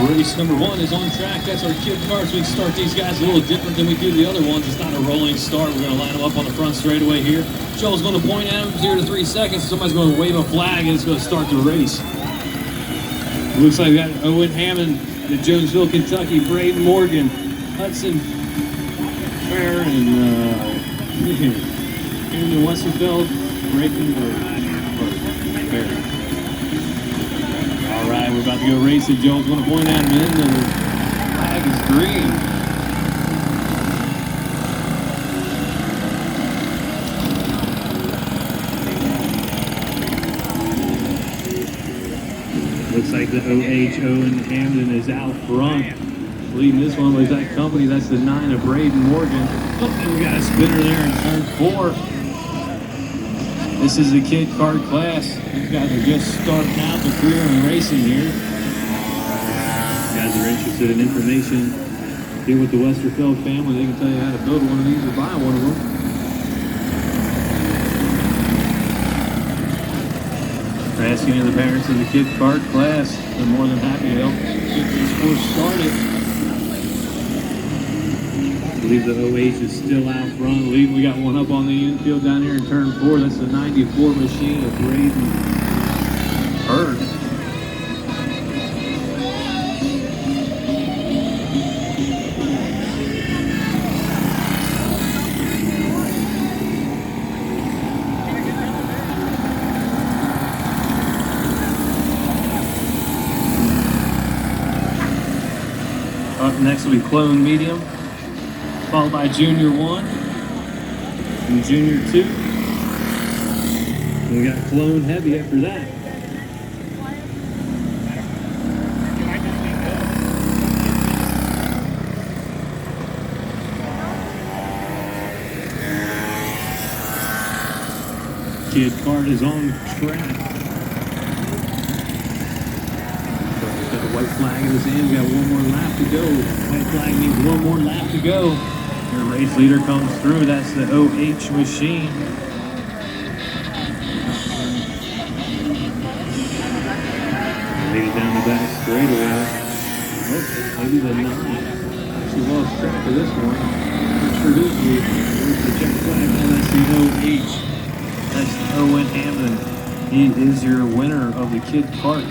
Race number 1 is on track. That's our kid cars. We start these guys a little different than we do the other ones. It's not a rolling start. We're going to line them up on the front straightaway here. Joel's going to point at them 0 to 3 seconds. Somebody's going to wave a flag and it's going to start the race. It looks like we got Owen Hammond, the Jonesville, Kentucky, Braden Morgan, Hudson Fair, and Camden Westerfeld, Braden Fair. All right, we're about to go racing. Joel's going to point at him, and the flag is green. Looks like the OH Owen Hamden is out front. Leading this one was that company. That's the 9 of Braden Morgan. Oh, and we got a spinner there in turn 4. This is the kid kart class. These guys are just starting out their career in racing here. If you guys are interested in information, get with the Westerfeld family. They can tell you how to build one of these or buy one of them. For asking any of the parents of the kid kart class, they're more than happy to help get this course started. I believe the OH is still out front. We got one up on the infield down here in turn 4. That's the 94 machine of Braden Hurd. Up next will be Clone Medium, followed by Junior 1 and Junior 2. And we got Clone Heavy after that. Kid kart is on track. Got the white flag in his hand. We got one more lap to go. White flag needs one more lap to go. The race leader comes through. That's the OH machine. Lead it down the back straightaway. Oh, maybe the 9. She lost track of this one. Traditionally, there's the check flag. Oh, that's the OH. That's Owen Hammond. He is your winner of the kid kart.